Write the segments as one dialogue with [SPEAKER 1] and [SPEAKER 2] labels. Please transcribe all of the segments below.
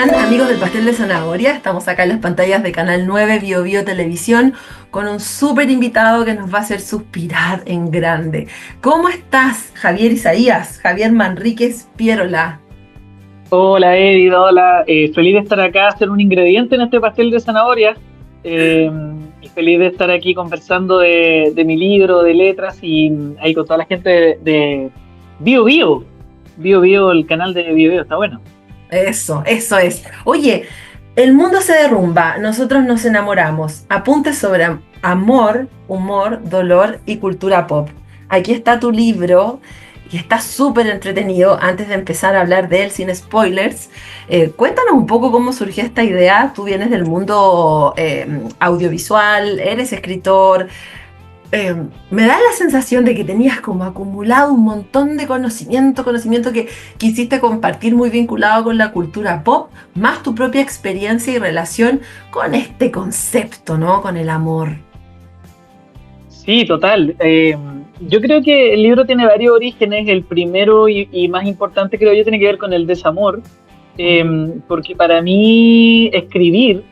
[SPEAKER 1] están, amigos del pastel de zanahoria? Estamos acá en las pantallas de Canal 9 Bio Bio Televisión con un súper invitado que nos va a hacer suspirar en grande. ¿Cómo estás, Javier Isaías? Javier Manríquez Pierola.
[SPEAKER 2] Hola Edith, hola, feliz de estar acá, ser un ingrediente en este pastel de zanahoria eh, y feliz de estar aquí conversando de mi libro, de letras y ahí con toda la gente de Bio Bio, Bio Bio, el canal de Bio Bio, está bueno.
[SPEAKER 1] Eso es. Oye, el mundo se derrumba, nosotros nos enamoramos. Apuntes sobre amor, humor, dolor y cultura pop. Aquí está tu libro y está súper entretenido. Antes de empezar a hablar de él sin spoilers, cuéntanos un poco cómo surgió esta idea. Tú vienes del mundo audiovisual, eres escritor. eh, Me da la sensación de que tenías como acumulado un montón de conocimiento que quisiste compartir muy vinculado con la cultura pop, más tu propia experiencia y relación con este concepto, ¿no? Con el amor.
[SPEAKER 2] Sí, total. Yo creo que el libro tiene varios orígenes. El primero y más importante creo yo tiene que ver con el desamor, eh, porque para mí escribir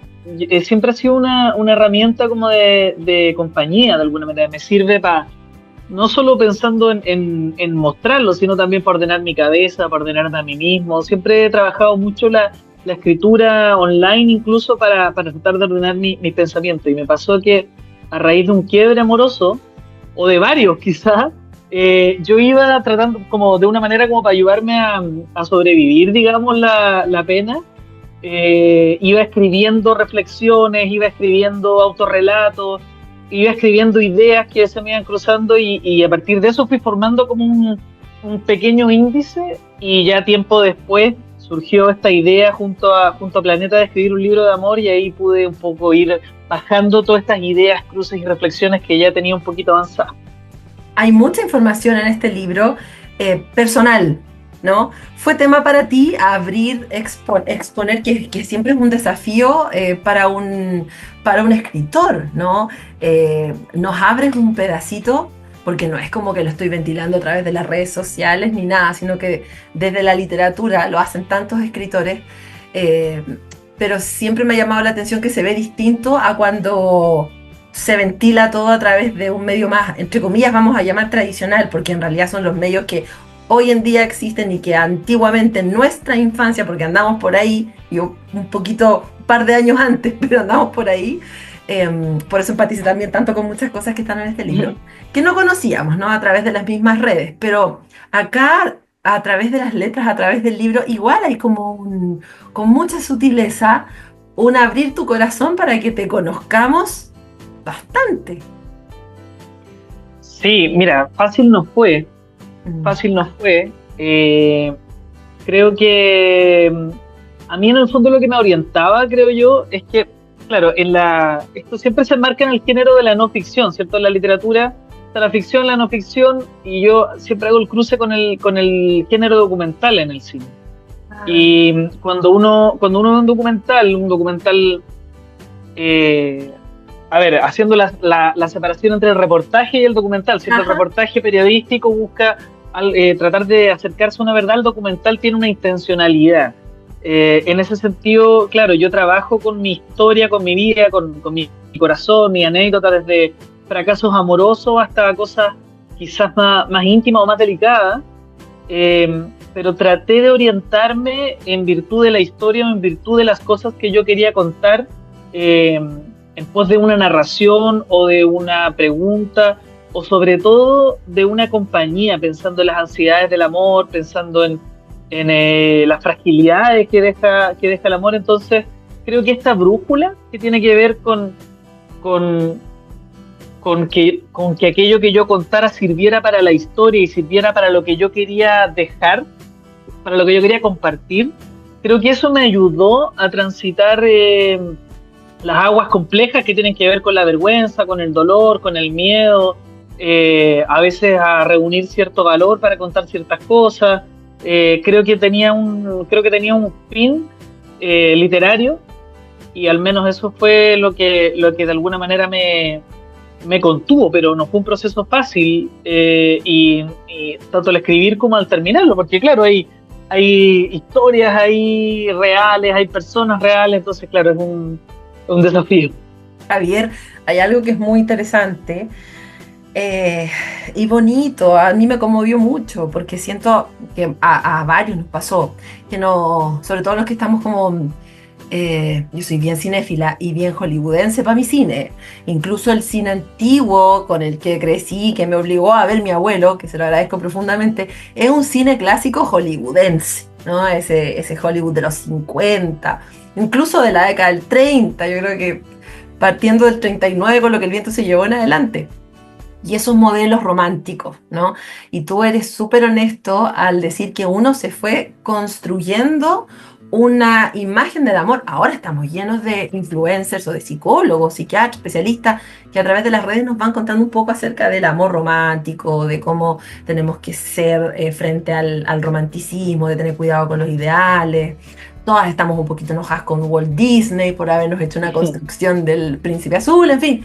[SPEAKER 2] siempre ha sido una herramienta como de compañía, de alguna manera. Me sirve para, no solo pensando en mostrarlo, sino también para ordenar mi cabeza, para ordenarme a mí mismo. Siempre he trabajado mucho la escritura online, incluso para tratar de ordenar mi pensamiento. Y me pasó que a raíz de un quiebre amoroso, o de varios quizás, yo iba tratando como de una manera como para ayudarme a sobrevivir, digamos, la pena. Iba escribiendo reflexiones, iba escribiendo autorrelatos, iba escribiendo ideas que se me iban cruzando y a partir de eso fui formando como un pequeño índice y ya tiempo después surgió esta idea junto a Planeta de escribir un libro de amor y ahí pude un poco ir bajando todas estas ideas, cruces y reflexiones que ya tenía un poquito avanzadas.
[SPEAKER 1] Hay mucha información en este libro personal, ¿no? ¿Fue tema para ti abrir, exponer, que siempre es un desafío para un escritor, ¿no? Nos abres un pedacito, porque no es como que lo estoy ventilando a través de las redes sociales ni nada, sino que desde la literatura lo hacen tantos escritores, eh, pero siempre me ha llamado la atención que se ve distinto a cuando se ventila todo a través de un medio más, entre comillas, vamos a llamar tradicional, porque en realidad son los medios que hoy en día existen y que antiguamente en nuestra infancia, porque andamos por ahí, yo un poquito, un par de años antes, pero andamos por ahí, por eso empaticé también tanto con muchas cosas que están en este libro, que no conocíamos, ¿no? A través de las mismas redes, pero acá, a través de las letras, a través del libro, igual hay como con mucha sutileza, un abrir tu corazón para que te conozcamos bastante.
[SPEAKER 2] Sí, mira, fácil no fue,
[SPEAKER 1] Mm.
[SPEAKER 2] fácil no fue. Creo que a mí en el fondo lo que me orientaba, creo yo, es que, claro, esto siempre se enmarca en el género de la no ficción, ¿cierto? En la literatura está la ficción, la no ficción, y yo siempre hago el cruce con el género documental en el cine.
[SPEAKER 1] Ah,
[SPEAKER 2] Y cuando uno ve un documental, eh, a ver, haciendo la separación entre el reportaje y el documental, ¿cierto? El
[SPEAKER 1] ajá.
[SPEAKER 2] reportaje periodístico busca tratar de acercarse a una verdad, el documental tiene una intencionalidad. En ese sentido, claro, yo trabajo con mi historia, con mi vida, con mi corazón, mi anécdota, desde fracasos amorosos hasta cosas quizás más íntimas o más delicadas, pero traté de orientarme en virtud de la historia o en virtud de las cosas que yo quería contar, en pos de una narración o de una pregunta o sobre todo de una compañía, pensando en las ansiedades del amor, pensando en las fragilidades que deja el amor. Entonces, creo que esta brújula que tiene que ver con, con que aquello que yo contara sirviera para la historia y sirviera para lo que yo quería dejar, para lo que yo quería compartir, creo que eso me ayudó a transitar las aguas complejas que tienen que ver con la vergüenza, con el dolor, con el miedo, a veces a reunir cierto valor para contar ciertas cosas. Creo que tenía un fin literario y al menos eso fue lo que de alguna manera me contuvo, pero no fue un proceso fácil, y tanto al escribir como al terminarlo, porque claro, hay historias ahí reales, hay personas reales, entonces claro, es un desafío.
[SPEAKER 1] Javier, hay algo que es muy interesante eh, y bonito. A mí me conmovió mucho porque siento que a varios nos pasó, que no, sobre todo los que estamos como yo soy bien cinéfila y bien hollywoodense para mi cine. Incluso el cine antiguo con el que crecí, que me obligó a ver mi abuelo, que se lo agradezco profundamente, es un cine clásico hollywoodense, ¿no? Ese Hollywood de los 50, incluso de la década del 30, yo creo que partiendo del 39 con lo que el viento se llevó en adelante. Y esos modelos románticos, ¿no? Y tú eres súper honesto al decir que uno se fue construyendo una imagen del amor. Ahora estamos llenos de influencers o de psicólogos, psiquiatras, especialistas, que a través de las redes nos van contando un poco acerca del amor romántico, de cómo tenemos que ser frente al romanticismo, de tener cuidado con los ideales. Todas estamos un poquito enojadas con Walt Disney por habernos hecho una construcción del príncipe azul, en fin.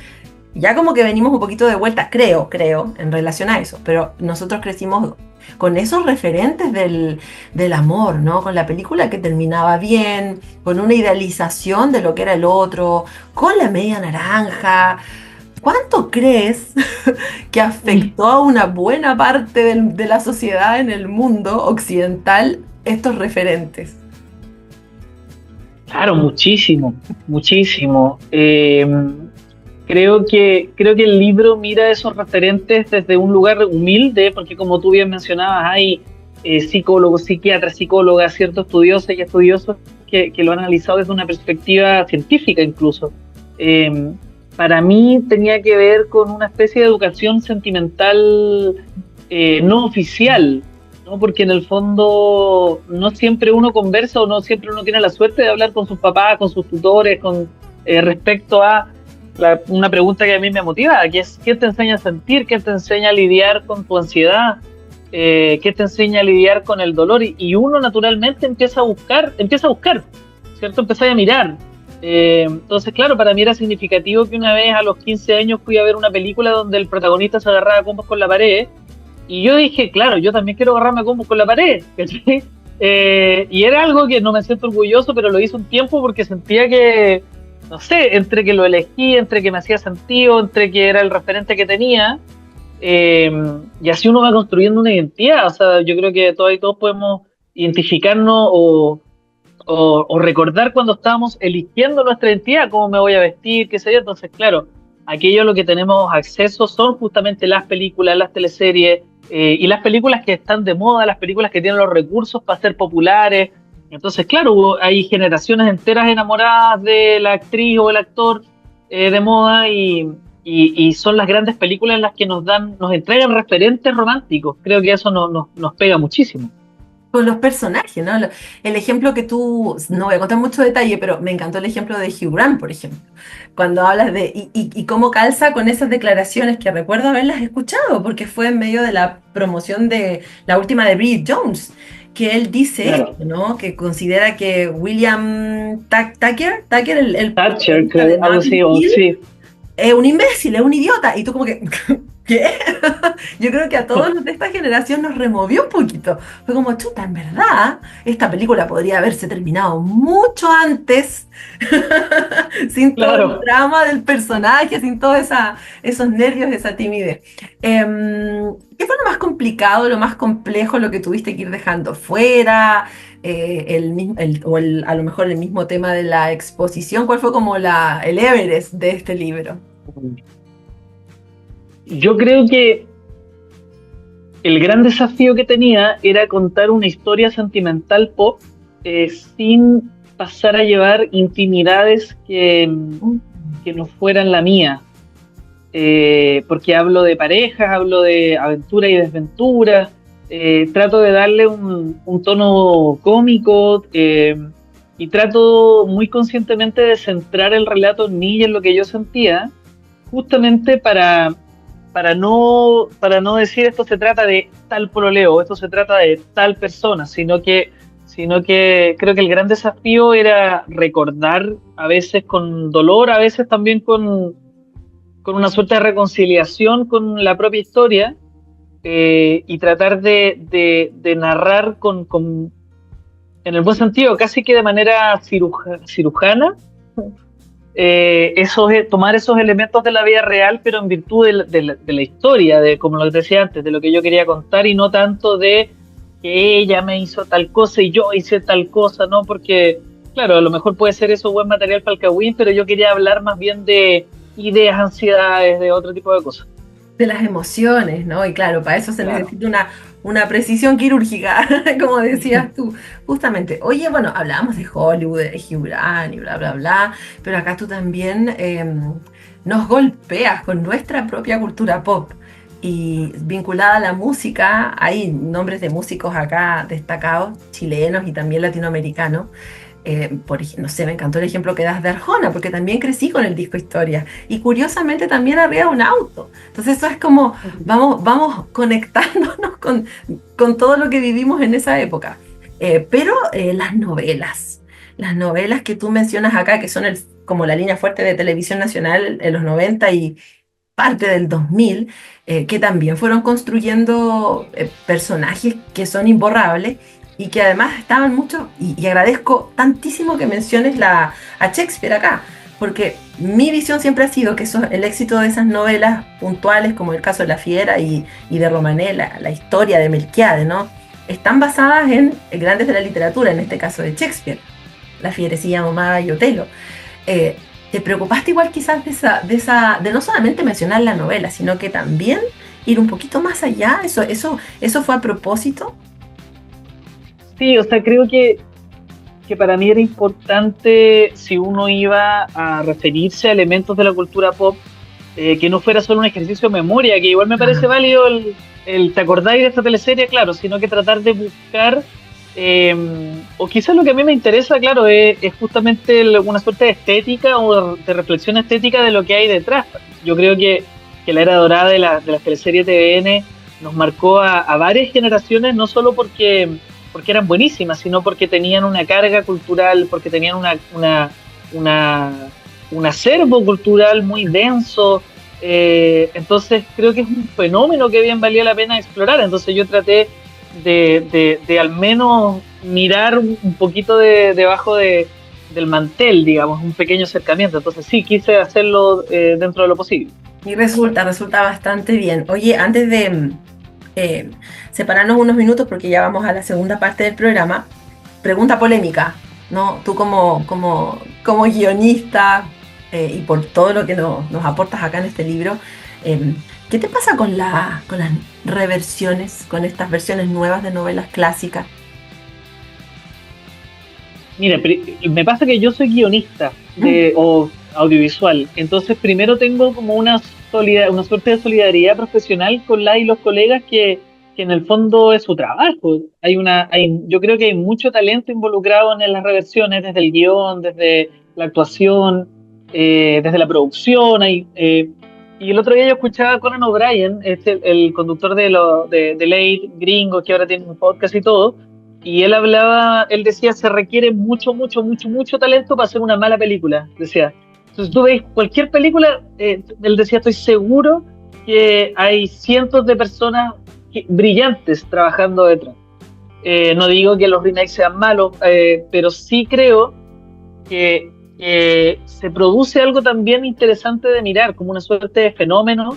[SPEAKER 1] Ya como que venimos un poquito de vuelta, creo, en relación a eso, pero nosotros crecimos con esos referentes del amor, ¿no? Con la película que terminaba bien, con una idealización de lo que era el otro, con la media naranja. ¿Cuánto crees que afectó a una buena parte de la sociedad en el mundo occidental estos referentes?
[SPEAKER 2] Claro, muchísimo, muchísimo. Creo que el libro mira esos referentes desde un lugar humilde, porque como tú bien mencionabas, hay psicólogos, psiquiatras, psicólogas, ciertos estudiosos y estudiosos que lo han analizado desde una perspectiva científica incluso. Eh, para mí tenía que ver con una especie de educación sentimental no oficial, ¿no? Porque en el fondo no siempre uno conversa o no siempre uno tiene la suerte de hablar con sus papás, con sus tutores, con respecto a una pregunta que a mí me motiva, que es ¿qué te enseña a sentir? ¿Qué te enseña a lidiar con tu ansiedad? ¿Qué te enseña a lidiar con el dolor? Y uno naturalmente empieza a buscar, ¿cierto? Empieza a mirar. Entonces, claro, para mí era significativo que una vez a los 15 años fui a ver una película donde el protagonista se agarraba a combos con la pared, y yo dije, claro, yo también quiero agarrarme a combos con la pared, ¿cachai? Y era algo que no me siento orgulloso, pero lo hice un tiempo porque sentía que, no sé, entre que lo elegí, entre que me hacía sentido, entre que era el referente que tenía, y así uno va construyendo una identidad. O sea, yo creo que todos y todos podemos identificarnos o recordar cuando estábamos eligiendo nuestra identidad, cómo me voy a vestir, qué sé yo. Entonces, claro, aquello a lo que tenemos acceso son justamente las películas, las teleseries, y las películas que están de moda, las películas que tienen los recursos para ser populares. Entonces, claro, hay generaciones enteras enamoradas de la actriz o el actor de moda y son las grandes películas en las que nos entregan referentes románticos. Creo que eso nos pega muchísimo.
[SPEAKER 1] Con los personajes, ¿no? El ejemplo que tú, no voy a contar mucho detalle, pero me encantó el ejemplo de Hugh Grant, por ejemplo, cuando hablas de, y cómo calza con esas declaraciones que recuerdo haberlas escuchado, porque fue en medio de la promoción de la última de Bridget Jones, que él dice
[SPEAKER 2] Claro.
[SPEAKER 1] esto, ¿no? Que considera que William Tucker, el
[SPEAKER 2] Thatcher,
[SPEAKER 1] protagonista de
[SPEAKER 2] algo así,
[SPEAKER 1] Notting
[SPEAKER 2] o
[SPEAKER 1] Hill,
[SPEAKER 2] sí.
[SPEAKER 1] es un imbécil, es un idiota. Y tú como que, ¿qué? Yo creo que a todos los de esta generación nos removió un poquito. Fue como, chuta, en verdad, esta película podría haberse terminado mucho antes, sin todo el
[SPEAKER 2] Claro.
[SPEAKER 1] drama del personaje, sin todos esos nervios, esa timidez. ¿Qué fue lo más complicado, lo más complejo, lo que tuviste que ir dejando fuera? A lo mejor el mismo tema de la exposición. ¿Cuál fue como el Everest de este libro?
[SPEAKER 2] Yo creo que el gran desafío que tenía era contar una historia sentimental pop sin pasar a llevar intimidades que no fueran la mía. Porque hablo de parejas, hablo de aventura y desventura, trato de darle un tono cómico y trato muy conscientemente de centrar el relato en mí y en lo que yo sentía, justamente para no decir esto se trata de tal pololeo, esto se trata de tal persona, sino que creo que el gran desafío era recordar, a veces con dolor, a veces también con una suerte de reconciliación con la propia historia, y tratar de narrar en el buen sentido, casi que de manera cirujana, tomar esos elementos de la vida real, pero en virtud de la historia, de como lo que decía antes, de lo que yo quería contar y no tanto de que ella me hizo tal cosa y yo hice tal cosa, ¿no? Porque, claro, a lo mejor puede ser eso buen material para el Kawin, pero yo quería hablar más bien de ideas, ansiedades, de otro tipo de cosas.
[SPEAKER 1] De las emociones, ¿no? Y claro, para eso se
[SPEAKER 2] Claro.
[SPEAKER 1] necesita una precisión quirúrgica, como decías tú, justamente. Oye, bueno, hablábamos de Hollywood, de Hugh Grant y bla, bla, bla, pero acá tú también nos golpeas con nuestra propia cultura pop. Y vinculada a la música, hay nombres de músicos acá destacados, chilenos y también latinoamericanos. No sé, me encantó el ejemplo que das de Arjona, porque también crecí con el disco Historia. Y curiosamente también arriba de un auto. Entonces eso es como, vamos conectándonos con todo lo que vivimos en esa época. Pero las novelas que tú mencionas acá, que son como la línea fuerte de televisión nacional en los 90 y parte del 2000, que también fueron construyendo personajes que son imborrables y que además estaban mucho, y agradezco tantísimo que menciones a Shakespeare acá, porque mi visión siempre ha sido que el éxito de esas novelas puntuales, como el caso de La Fiera y de Romané, la historia de Melquiades, ¿no? Están basadas en grandes de la literatura, en este caso de Shakespeare, La Fierecilla Domada y Otelo. Eh, ¿Te preocupaste igual quizás de no solamente mencionar la novela, sino que también ir un poquito más allá? ¿Eso fue a propósito?
[SPEAKER 2] Sí, o sea, creo que para mí era importante, si uno iba a referirse a elementos de la cultura pop, que no fuera solo un ejercicio de memoria, que igual me parece
[SPEAKER 1] Ajá.
[SPEAKER 2] válido ¿te acordáis de esta teleserie? Claro, sino que tratar de buscar, eh, o quizás lo que a mí me interesa, claro, es justamente una suerte de estética o de reflexión estética de lo que hay detrás. Yo creo que la era dorada de las teleseries TVN nos marcó a varias generaciones, no solo porque eran buenísimas, sino porque tenían una carga cultural, porque tenían una, un acervo cultural muy denso. Entonces creo que es un fenómeno que bien valía la pena explorar. Entonces yo traté de al menos mirar un poquito debajo del mantel, digamos, un pequeño acercamiento. Entonces sí, quise hacerlo dentro de lo posible.
[SPEAKER 1] Y resulta bastante bien. Oye, antes de eh, separarnos unos minutos, porque ya vamos a la segunda parte del programa, pregunta polémica, ¿no? Tú como guionista y por todo lo que nos aportas acá en este libro, eh, ¿qué te pasa con las reversiones, con estas versiones nuevas de novelas clásicas?
[SPEAKER 2] Mira, me pasa que yo soy guionista
[SPEAKER 1] Mm.
[SPEAKER 2] o audiovisual, entonces primero tengo como una suerte de solidaridad profesional con la y los colegas que en el fondo es su trabajo. Yo creo que hay mucho talento involucrado en las reversiones, desde el guión, desde la actuación, desde la producción. Y el otro día yo escuchaba a Conan O'Brien, el conductor de Late, gringo, que ahora tiene un podcast y todo, y él decía, se requiere mucho, mucho, mucho, mucho talento para hacer una mala película, decía. Entonces tú ves cualquier película, él decía, estoy seguro que hay cientos de personas brillantes trabajando detrás. No digo que los remakes sean malos, pero sí creo que se produce algo también interesante de mirar, como una suerte de fenómeno.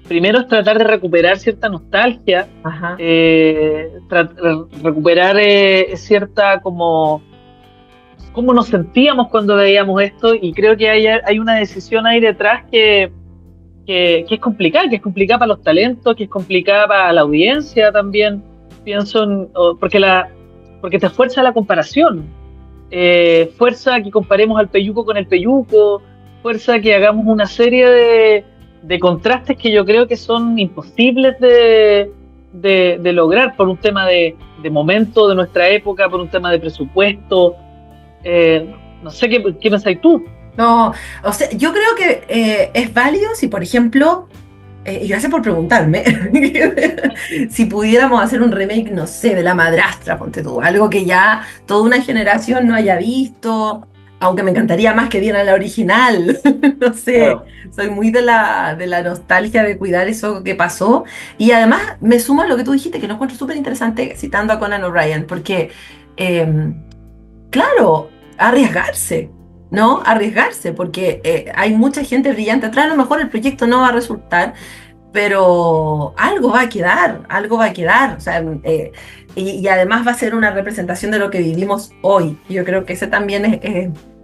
[SPEAKER 2] Primero es tratar de recuperar cierta nostalgia,
[SPEAKER 1] Ajá.
[SPEAKER 2] recuperar cierta cómo nos sentíamos cuando veíamos esto, y creo que hay una decisión ahí detrás que es complicada para los talentos, que es complicada para la audiencia también, pienso, porque te fuerza la comparación, fuerza que comparemos al peyuco con el peyuco, fuerza que hagamos una serie de contrastes que yo creo que son imposibles de lograr por un tema de momento de nuestra época, por un tema de presupuesto. No sé qué pensáis tú.
[SPEAKER 1] No, o sea, yo creo que es válido si, por ejemplo, y gracias por preguntarme, si pudiéramos hacer un remake, no sé, de La Madrastra, ponte tú, algo que ya toda una generación no haya visto, aunque me encantaría más que viera la original, no sé,
[SPEAKER 2] Claro.
[SPEAKER 1] soy muy de la nostalgia de cuidar eso que pasó. Y además me sumo a lo que tú dijiste, que lo encuentro súper interesante citando a Conan O'Brien, porque, eh, claro, arriesgarse, ¿no? Arriesgarse, porque hay mucha gente brillante atrás, a lo mejor el proyecto no va a resultar, pero algo va a quedar, algo va a quedar. O sea, y además va a ser una representación de lo que vivimos hoy. Yo creo que ese también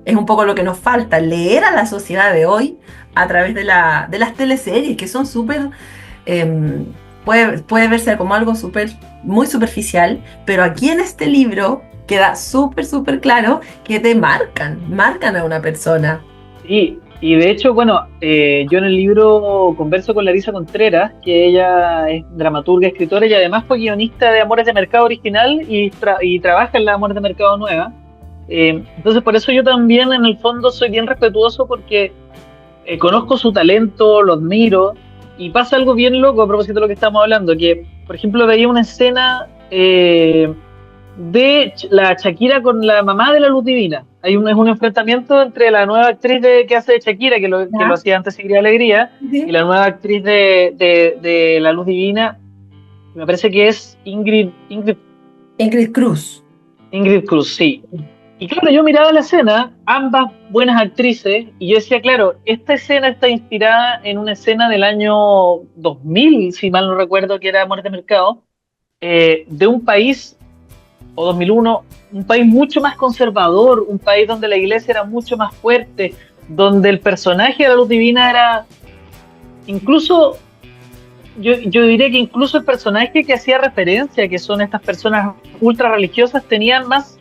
[SPEAKER 1] es un poco lo que nos falta, leer a la sociedad de hoy a través de las teleseries, que son súper, eh, puede verse como algo súper, muy superficial, pero aquí en este libro queda súper, súper claro que te marcan a una persona.
[SPEAKER 2] Y de hecho, bueno, yo en el libro converso con Larisa Contreras, que ella es dramaturga, escritora y además fue guionista de Amores de Mercado original y trabaja en la Amores de Mercado nueva. Entonces, por eso yo también en el fondo soy bien respetuoso porque conozco su talento, lo admiro y pasa algo bien loco a propósito de lo que estamos hablando, que por ejemplo veía una escena de la Shakira con la mamá de la Luz Divina. Es un enfrentamiento entre la nueva actriz que hace de Shakira, que lo
[SPEAKER 1] ¿Ya?
[SPEAKER 2] hacía antes Sigrid Alegría, y
[SPEAKER 1] Sí.
[SPEAKER 2] la nueva actriz de la Luz Divina, me parece que es
[SPEAKER 1] Ingrid Cruz.
[SPEAKER 2] Ingrid Cruz, sí. Y claro, yo miraba la escena, ambas buenas actrices, y yo decía, claro, esta escena está inspirada en una escena del año 2000, si mal no recuerdo, que era Amores de Mercado, de un país o 2001, un país mucho más conservador, un país donde la iglesia era mucho más fuerte, donde el personaje de la luz divina era incluso, yo diría que incluso el personaje que hacía referencia, que son estas personas ultra religiosas, tenían más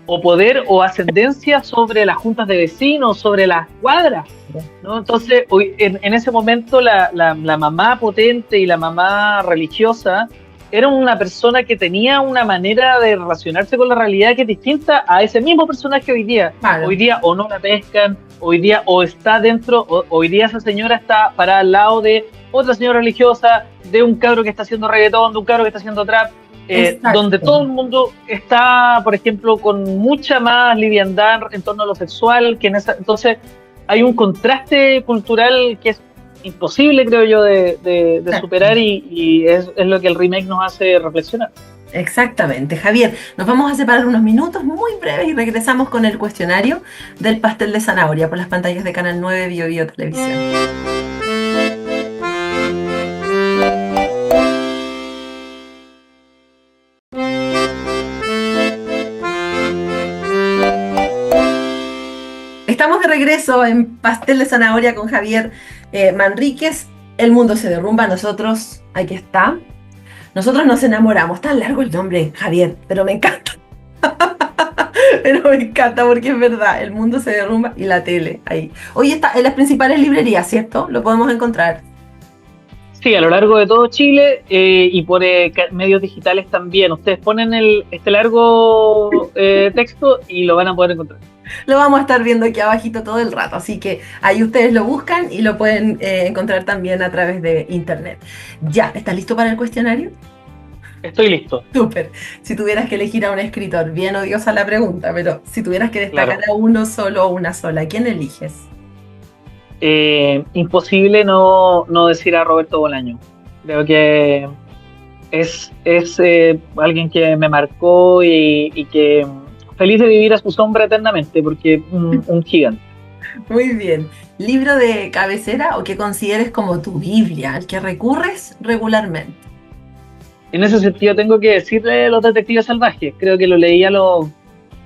[SPEAKER 2] o poder o ascendencia sobre las juntas de vecinos, sobre las cuadras, ¿no? Entonces, en ese momento la mamá potente y la mamá religiosa era una persona que tenía una manera de relacionarse con la realidad que es distinta a ese mismo personaje hoy día. Hoy
[SPEAKER 1] Claro.
[SPEAKER 2] día o no la pescan, hoy día o está dentro, hoy día esa señora está parada al lado de otra señora religiosa, de un cabro que está haciendo reggaetón, de un cabro que está haciendo trap, donde
[SPEAKER 1] Exacto.
[SPEAKER 2] todo el mundo está, por ejemplo, con mucha más liviandad en torno a lo sexual, que en esa, entonces hay un contraste cultural que es imposible, creo yo, de superar y es lo que el remake nos hace reflexionar.
[SPEAKER 1] Exactamente, Javier. Nos vamos a separar unos minutos muy breves y regresamos con el cuestionario del pastel de zanahoria por las pantallas de Canal 9 Bio Bio Televisión. Estamos de regreso en Pastel de Zanahoria con Javier Manríquez. El mundo se derrumba, nosotros, aquí está. Nosotros nos enamoramos. Tan largo el nombre, Javier, pero me encanta. Pero me encanta porque es verdad, el mundo se derrumba y la tele ahí. Hoy está en las principales librerías, ¿cierto? Lo podemos encontrar.
[SPEAKER 2] Sí, a lo largo de todo Chile y por medios digitales también. Ustedes ponen este largo texto y lo van a poder encontrar.
[SPEAKER 1] Lo vamos a estar viendo aquí abajito todo el rato, así que ahí ustedes lo buscan y lo pueden encontrar también a través de internet. Ya, ¿estás listo para el cuestionario?
[SPEAKER 2] Estoy listo,
[SPEAKER 1] Súper. Si tuvieras que elegir a un escritor, bien odiosa la pregunta, pero si tuvieras que destacar
[SPEAKER 2] claro.
[SPEAKER 1] a uno solo o una sola, ¿quién eliges?
[SPEAKER 2] Imposible no decir a Roberto Bolaño. Creo que es alguien que me marcó y que feliz de vivir a su sombra eternamente, porque un gigante.
[SPEAKER 1] Muy bien. ¿Libro de cabecera o que consideres como tu Biblia, al que recurres regularmente?
[SPEAKER 2] En ese sentido tengo que decirle Los Detectives Salvajes. Creo que lo leí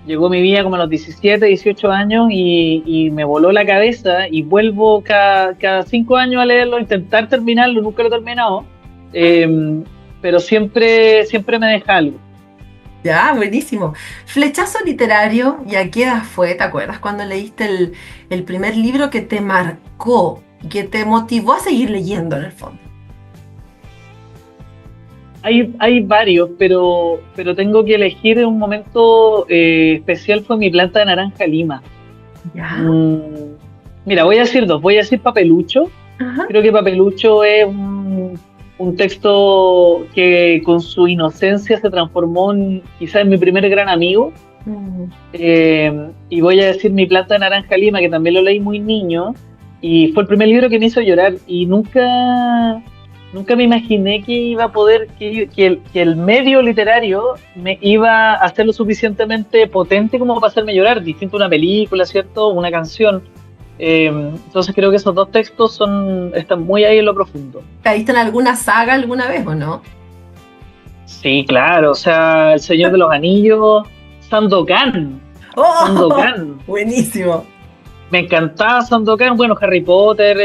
[SPEAKER 2] llegó a mi vida como a los 17, 18 años y me voló la cabeza y vuelvo cada 5 años a leerlo, intentar terminarlo, nunca lo he terminado, pero siempre me deja algo.
[SPEAKER 1] Ya, buenísimo. Flechazo literario, ¿y a qué edad fue? ¿Te acuerdas cuando leíste el primer libro que te marcó y que te motivó a seguir leyendo en el fondo?
[SPEAKER 2] Hay varios, pero tengo que elegir un momento especial, fue mi planta de naranja lima.
[SPEAKER 1] Ya.
[SPEAKER 2] Mm, Mira, voy a decir dos, voy a decir Papelucho.
[SPEAKER 1] Ajá.
[SPEAKER 2] Creo que Papelucho es un texto que con su inocencia se transformó quizás en mi primer gran amigo.
[SPEAKER 1] Mm.
[SPEAKER 2] Y voy a decir Mi planta de naranja lima, que también lo leí muy niño, y fue el primer libro que me hizo llorar, y nunca me imaginé que iba a poder, que el medio literario me iba a hacer lo suficientemente potente como para hacerme llorar, distinto a una película, ¿cierto? Una canción. Entonces creo que esos dos textos están muy ahí en lo profundo.
[SPEAKER 1] ¿Caíste en alguna saga alguna vez o no?
[SPEAKER 2] Sí, claro, o sea, El Señor de los Anillos, Sandokan,
[SPEAKER 1] ¡Oh!
[SPEAKER 2] Sandokan.
[SPEAKER 1] Buenísimo.
[SPEAKER 2] Me encantaba Sandokan, bueno, Harry Potter,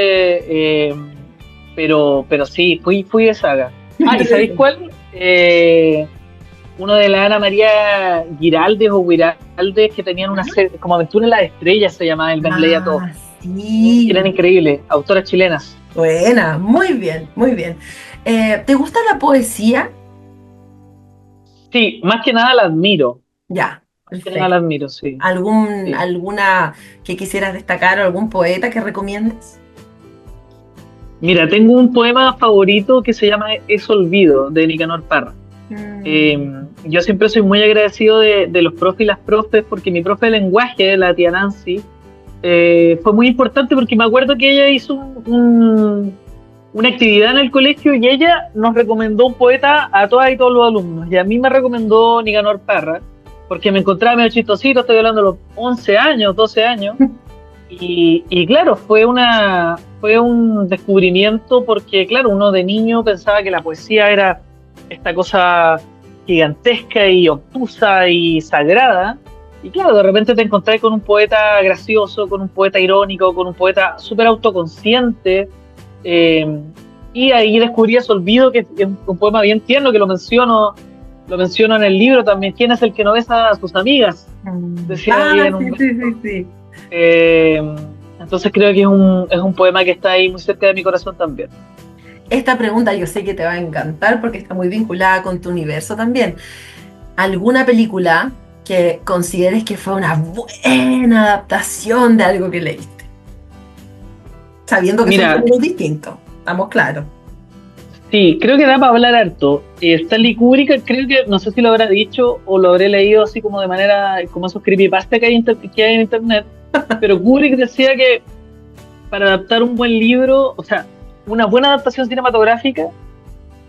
[SPEAKER 2] pero sí, fui de saga. Ah, ¿y sabéis cuál? Uno de la Ana María Giraldes o Guiraldes, que tenían una serie, como Aventura en las Estrellas se llamaba, el Ben leía todo.
[SPEAKER 1] Ah, sí.
[SPEAKER 2] Eran increíbles, autoras chilenas.
[SPEAKER 1] Buena, muy bien, muy bien. ¿Te gusta la poesía?
[SPEAKER 2] Sí, más que nada la admiro,
[SPEAKER 1] Ya,
[SPEAKER 2] más que nada la
[SPEAKER 1] perfecto.
[SPEAKER 2] admiro, sí, sí.
[SPEAKER 1] ¿Alguna que quisieras destacar o algún poeta que recomiendes?
[SPEAKER 2] Mira, tengo un poema favorito que se llama Es Olvido, de Nicanor Parra.
[SPEAKER 1] Mm.
[SPEAKER 2] Yo siempre soy muy agradecido de los profes y las profes, porque mi profe de lenguaje, la tía Nancy, fue muy importante porque me acuerdo que ella hizo una actividad en el colegio y ella nos recomendó un poeta a todas y todos los alumnos. Y a mí me recomendó Nicanor Parra, porque me encontraba medio chistosito, estoy hablando de los 11 años, 12 años. Y claro, fue un descubrimiento porque, claro, uno de niño pensaba que la poesía era esta cosa gigantesca y obtusa y sagrada. Y claro, de repente te encontrás con un poeta gracioso, con un poeta irónico, con un poeta súper autoconsciente. eh, y ahí descubrí ese Olvido, que es un poema bien tierno, que lo menciono en el libro también. ¿Quién es el que no besa a sus amigas? Decía ahí
[SPEAKER 1] Ah,
[SPEAKER 2] en
[SPEAKER 1] sí,
[SPEAKER 2] un
[SPEAKER 1] sí,
[SPEAKER 2] verso.
[SPEAKER 1] sí, sí.
[SPEAKER 2] Eh, entonces creo que es un poema que está ahí muy cerca de mi corazón también.
[SPEAKER 1] Esta pregunta yo sé que te va a encantar porque está muy vinculada con tu universo también. ¿Alguna película que consideres que fue una buena adaptación de algo que leíste? Sabiendo que son
[SPEAKER 2] Mira,
[SPEAKER 1] géneros distintos, estamos claros.
[SPEAKER 2] sí, creo que da para hablar harto. Stanley Kubrick, creo que, no sé si lo habrá dicho o lo habré leído así como de manera, como esos creepypasta que hay en internet, pero Kubrick decía que para adaptar un buen libro, o sea, una buena adaptación cinematográfica,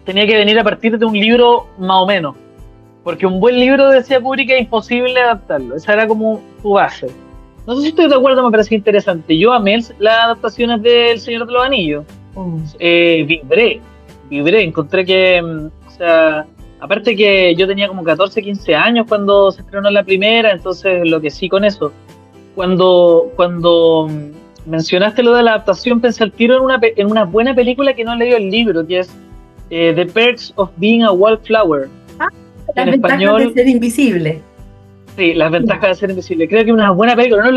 [SPEAKER 2] tenía que venir a partir de un libro más o menos. Porque un buen libro, decía Kubrick, es imposible adaptarlo. Esa era como su base. No sé si estoy de acuerdo, me parece interesante. Yo amé las adaptaciones de El Señor de los Anillos.
[SPEAKER 1] Mm.
[SPEAKER 2] Vibré, encontré que, o sea, aparte que yo tenía como 14, 15 años cuando se estrenó la primera, entonces lo que sí con eso. Cuando mencionaste lo de la adaptación, pensé al tiro en una buena película que no he leído el libro, que es The Perks of Being a Wallflower,
[SPEAKER 1] Ah,
[SPEAKER 2] que
[SPEAKER 1] las
[SPEAKER 2] en
[SPEAKER 1] ventajas de
[SPEAKER 2] español,
[SPEAKER 1] ser invisible.
[SPEAKER 2] sí, las ventajas de ser invisible. Creo que es una buena película. No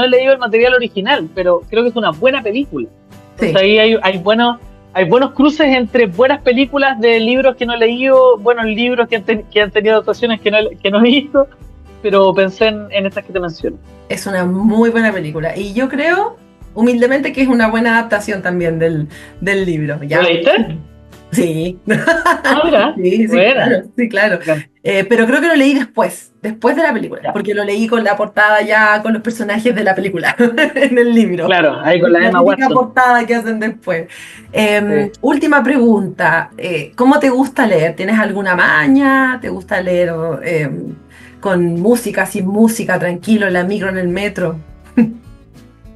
[SPEAKER 2] he leído el material original, pero creo que es una buena película. Entonces
[SPEAKER 1] Sí,
[SPEAKER 2] ahí hay buenos cruces entre buenas películas de libros que no he leído, buenos libros que han tenido adaptaciones que no he visto, pero pensé en estas que te menciono.
[SPEAKER 1] es una muy buena película. Y yo creo, humildemente, que es una buena adaptación también del libro.
[SPEAKER 2] ¿Lo
[SPEAKER 1] ¿Ya?
[SPEAKER 2] leíste?
[SPEAKER 1] Sí.
[SPEAKER 2] Ah, mira,
[SPEAKER 1] Sí, sí,
[SPEAKER 2] buena.
[SPEAKER 1] claro, sí, claro.
[SPEAKER 2] Me encanta.
[SPEAKER 1] Pero creo que lo leí después de la película,
[SPEAKER 2] Ya.
[SPEAKER 1] porque lo leí con la portada ya con los personajes de la película en el libro.
[SPEAKER 2] Claro, ahí con
[SPEAKER 1] Es
[SPEAKER 2] la
[SPEAKER 1] la
[SPEAKER 2] Emma
[SPEAKER 1] típica
[SPEAKER 2] Watson.
[SPEAKER 1] portada que hacen después.
[SPEAKER 2] Sí.
[SPEAKER 1] Última pregunta, ¿cómo te gusta leer? ¿Tienes alguna maña? ¿Te gusta leer con música, sin música, tranquilo, en la micro, en el metro?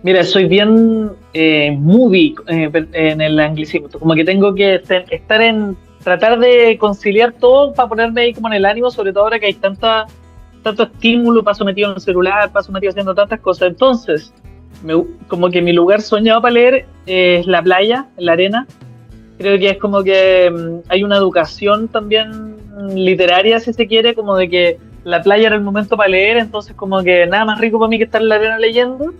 [SPEAKER 2] Mira, soy bien movie en el anglicismo, como que tengo que tratar de conciliar todo para ponerme ahí como en el ánimo, sobre todo ahora que hay tanto estímulo, paso metido en el celular, paso metido haciendo tantas cosas. Entonces, como que mi lugar soñado para leer es la playa, en la arena. Creo que es como que hay una educación también literaria, si se quiere, como de que la playa era el momento para leer, entonces como que nada más rico para mí que estar en la arena leyendo,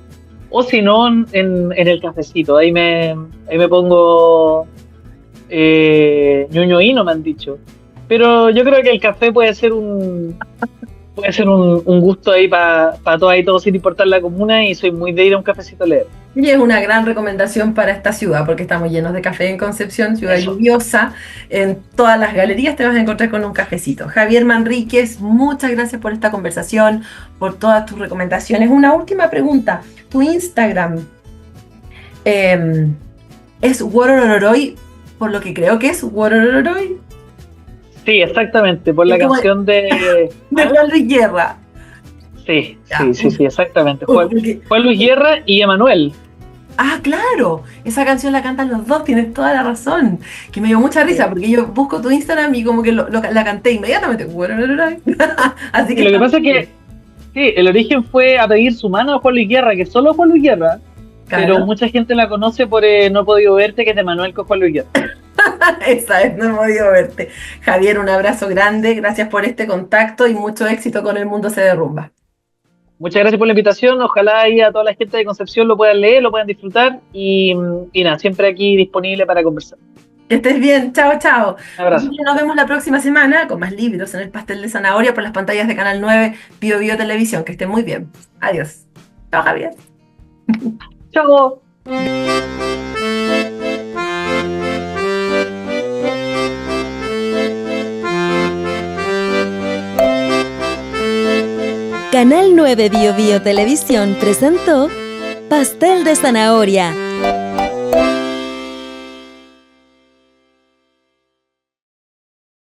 [SPEAKER 2] o si no, en el cafecito, ahí me pongo ñoñoíno, me han dicho. Pero yo creo que el café puede ser un gusto ahí para todas y todos sin importar la comuna, y soy muy de ir a un cafecito a leer.
[SPEAKER 1] Y es una gran recomendación para esta ciudad, porque estamos llenos de café en Concepción, ciudad
[SPEAKER 2] Eso.
[SPEAKER 1] lluviosa. En todas las galerías te vas a encontrar con un cafecito. Javier Manríquez, muchas gracias por esta conversación, por todas tus recomendaciones. Una última pregunta. Tu Instagram eh, es Wororororoy, por lo que creo que es Wororororoy,
[SPEAKER 2] Sí, exactamente, por la
[SPEAKER 1] es como
[SPEAKER 2] canción de...
[SPEAKER 1] de
[SPEAKER 2] ¿Ah?
[SPEAKER 1] Juan Luis Guerra.
[SPEAKER 2] Sí,
[SPEAKER 1] Ya,
[SPEAKER 2] sí, sí, sí, exactamente.
[SPEAKER 1] porque
[SPEAKER 2] Juan Luis Guerra y Emanuel.
[SPEAKER 1] claro, esa canción la cantan los dos, tienes toda la razón. Que me dio mucha risa
[SPEAKER 2] Sí.
[SPEAKER 1] porque yo busco tu Instagram y como que la canté inmediatamente. Así que
[SPEAKER 2] Y lo que
[SPEAKER 1] está
[SPEAKER 2] pasa es
[SPEAKER 1] muy bien.
[SPEAKER 2] que, sí, el origen fue a pedir su mano a Juan Luis Guerra, que es solo Juan Luis Guerra, pero
[SPEAKER 1] Claro,
[SPEAKER 2] mucha gente la conoce por No he podido verte, que es de Manuel con Juan Luis Guerra.
[SPEAKER 1] esa es, no he podido verte. Javier, un abrazo grande, gracias por este contacto y mucho éxito con El Mundo se derrumba.
[SPEAKER 2] Muchas gracias por la invitación. Ojalá ahí a toda la gente de Concepción lo puedan leer, lo puedan disfrutar y nada, siempre aquí disponible para conversar.
[SPEAKER 1] Que estés bien, chao, chao.
[SPEAKER 2] Un abrazo.
[SPEAKER 1] Nos vemos la próxima semana con más libros en el pastel de zanahoria por las pantallas de Canal 9 Bio Bio Televisión. Que estén muy bien. Adiós. Chao, Javier.
[SPEAKER 2] Chao.
[SPEAKER 3] Canal 9 Bio Bio Televisión presentó Pastel de Zanahoria.